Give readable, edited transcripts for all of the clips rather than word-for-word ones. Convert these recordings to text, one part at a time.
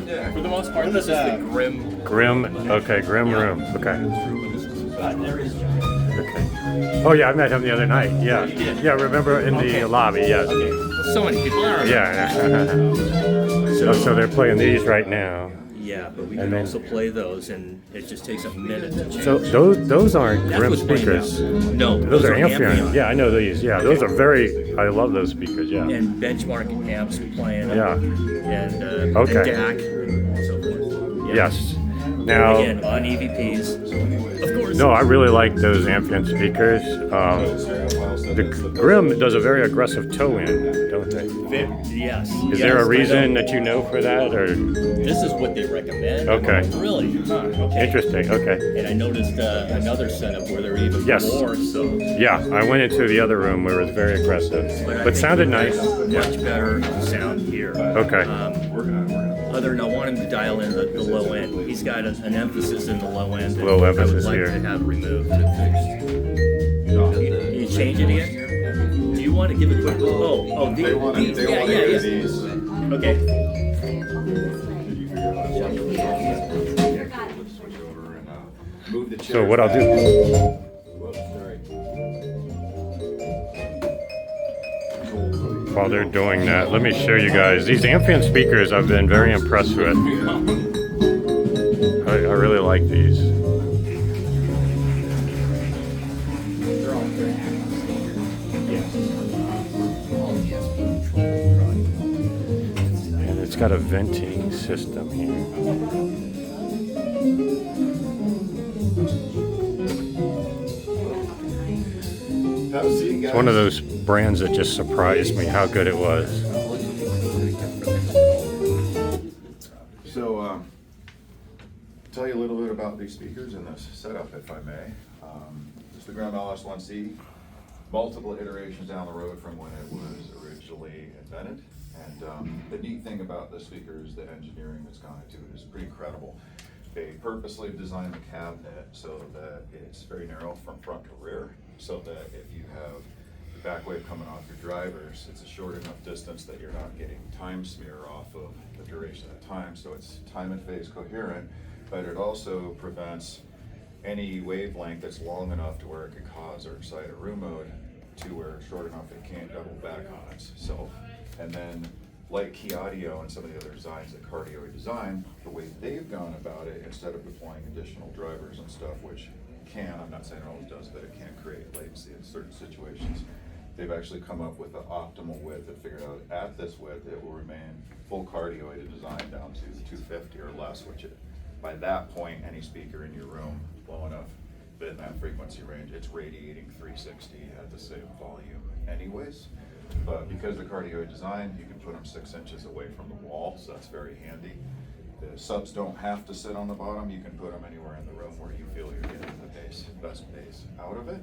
For the most part, this is the Grimm. Grimm. Okay, Grimm room. Okay. Okay. Oh yeah, I met him the other night. Yeah. Yeah, remember in the lobby? Yes. Okay. Well, so many people are. Yeah. So they're playing these right now. Yeah, but we can also play those, and it just takes a minute to change. So those aren't Grimm what's playing speakers. now. No, those are Amphion. Yeah, I know these. Yeah, those are very. I love those speakers. Yeah. And benchmark amps playing. Yeah. And Okay. DAC and so forth. Yeah. Yes. Now. Again, on EVPs, of course. No, I really like those Amphion speakers. The Grimm does a very aggressive toe in, don't they? Yes. Is there a reason that you know for that, or? This is what they recommend. Okay. Really? Huh. Okay. Interesting. Okay. And I noticed another setup where they're even more. So. Yeah, I went into the other room where it was very aggressive, but sounded nice. Much better sound here. Okay. Other than I want him to dial in the low end. He's got an emphasis in the low end. Low emphasis I would like here. to have removed. You change it again? Do you want to give a quick? These. Yeah. Okay. So what I'll do. While they're doing that, let me show you guys these Amphion speakers. I've been very impressed with. I really like these. And it's got a venting system here. It's one of those brands that just surprised me how good it was. So, tell you a little bit about these speakers and this setup, if I may. It's the Grimm LS1C, multiple iterations down the road from when it was originally invented. And the neat thing about this speaker is the engineering that's gone into it is pretty incredible. They purposely designed the cabinet so that it's very narrow from front to rear, so that if you have the back wave coming off your drivers, it's a short enough distance that you're not getting time smear off of the duration of time, so it's time and phase coherent, but it also prevents any wavelength that's long enough to where it could cause or excite a room mode to where it's short enough it can't double back on itself. And then like Key Audio and some of the other designs that Cardio designed, the way they've gone about it, instead of deploying additional drivers and stuff, which I'm not saying it always does, but it can create latency in certain situations. They've actually come up with the optimal width and figured out at this width it will remain full cardioid design down to 250 or less, which by that point any speaker in your room low enough in that frequency range, it's radiating 360 at the same volume anyways. But because the cardioid design, you can put them 6 inches away from the wall, so that's very handy. The subs don't have to sit on the bottom. You can put them anywhere in the room where you feel you're getting the best bass out of it.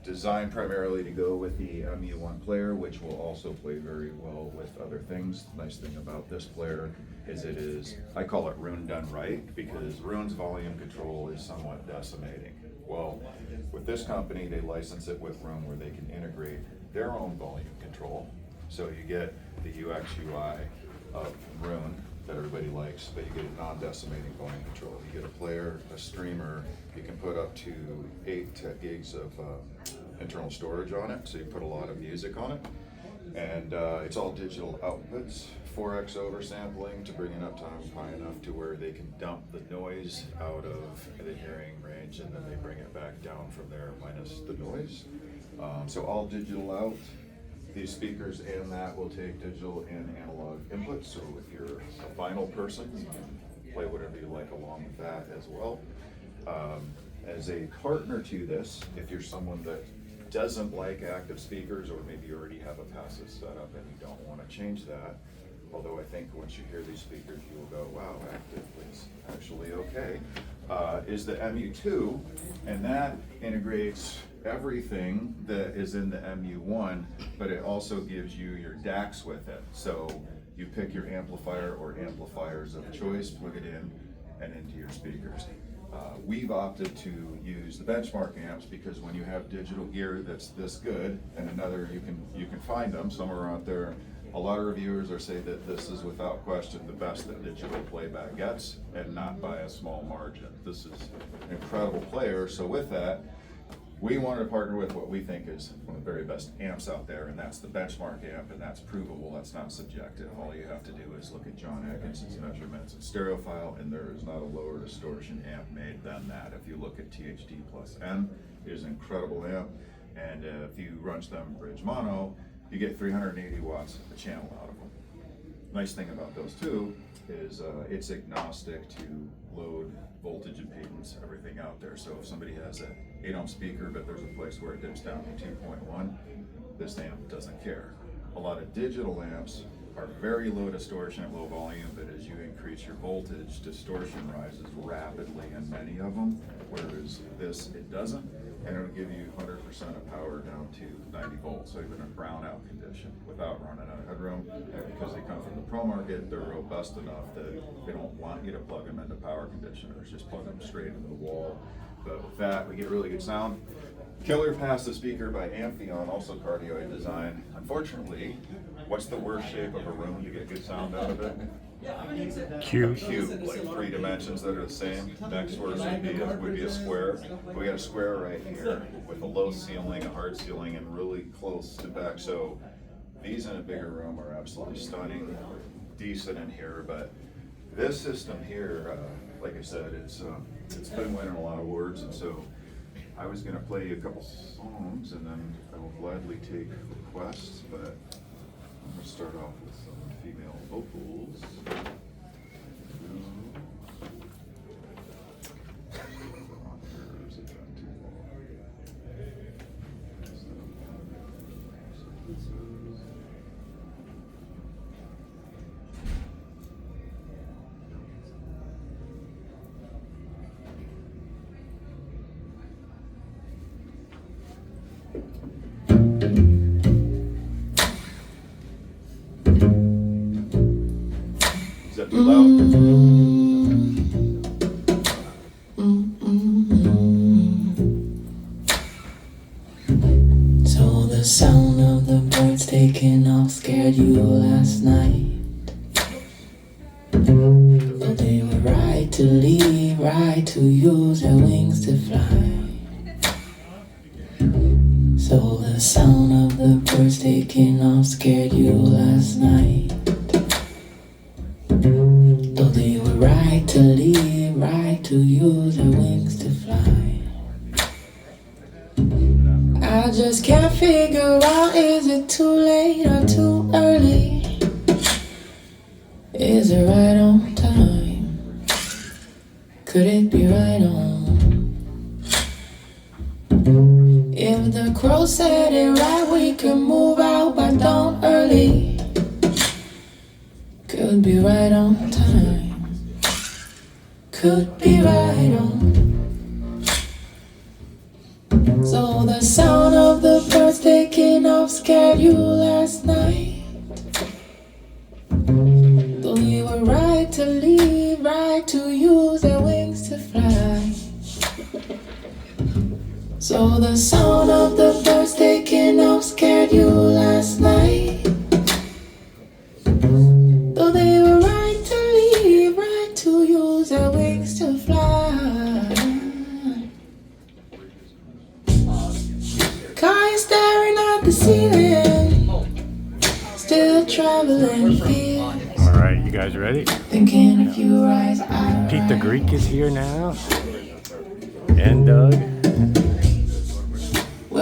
Designed primarily to go with the MU1 player, which will also play very well with other things. The nice thing about this player is it is, I call it Rune done right, because Rune's volume control is somewhat decimating. Well, with this company, they license it with Rune where they can integrate their own volume control. So you get the UX UI of Rune that everybody likes, but you get a non-decimating volume control. You get a player, a streamer, you can put up to 8 gigs of internal storage on it, so you put a lot of music on it. And it's all digital outputs, 4x oversampling to bring an uptime high enough to where they can dump the noise out of the hearing range, and then they bring it back down from there minus the noise. So all digital out. These speakers and that will take digital and analog inputs, so if you're a vinyl person, you can play whatever you like along with that as well. As a partner to this, if you're someone that doesn't like active speakers, or maybe you already have a passive setup and you don't want to change that, although I think once you hear these speakers you will go, wow, active is actually okay, is the MU2, and that integrates everything that is in the MU1, but it also gives you your DACs with it. So you pick your amplifier or amplifiers of choice, plug it in, and into your speakers. We've opted to use the benchmark amps because when you have digital gear that's this good, and another you can find them, some are out there A lot of reviewers are saying that this is without question the best that digital playback gets, and not by a small margin. This is an incredible player, so with that, we wanted to partner with what we think is one of the very best amps out there, and that's the benchmark amp, and that's provable, that's not subjective. All you have to do is look at John Atkinson's measurements in stereophile, and there is not a lower distortion amp made than that. If you look at THD plus M, it is an incredible amp, and if you runch them bridge mono, you get 380 watts a channel out of them. Nice thing about those two is it's agnostic to load, voltage, impedance, everything out there. So if somebody has an 8 ohm speaker, but there's a place where it dips down to 2.1, this amp doesn't care. A lot of digital amps are very low distortion at low volume, but as you increase your voltage, distortion rises rapidly in many of them, whereas this, it doesn't, and it'll give you 100% of power down to 90 volts, so even a brownout condition without running out of headroom. And because they come from the pro market, they're robust enough that they don't want you to plug them into power conditioners, just plug them straight into the wall. But with that, we get really good sound. Killer passive speaker by Amphion, also cardioid design. Unfortunately, what's the worst shape of a room to get good sound out of it? Cube. Cube, like 3 dimensions that are the same. Next worst would be a square. We got a square right here with a low ceiling, a hard ceiling, and really close to back. So these in a bigger room are absolutely stunning, decent in here. But this system here, like I said, it's been winning a lot of awards, and so I was going to play you a couple songs, and then I will gladly take requests, but I'm going to start off with some female vocals. Is that too loud? So the sound of the birds taking off scared you last night. But they were right to leave, right to use their wings to fly. So the sound of the birds taking off scared you last night. Though they were right to leave, right to use their wings to fly. I just can't figure out, is it too late or too early? Is it right on time? Could it be right on? If the crow said it right, we could move out by dawn early. Could be right on time. Could be right on. So the sound of the birds taking off scared you last night. Though they were right to leave, right to use their wings to fly. So the sound of the birds taking off scared you last night. Though they were right to leave, right to use their wings to fly. Car is staring at the ceiling, still traveling here. All right, you guys ready? Thinking if you rise, I Pete the Greek is here now, and Doug.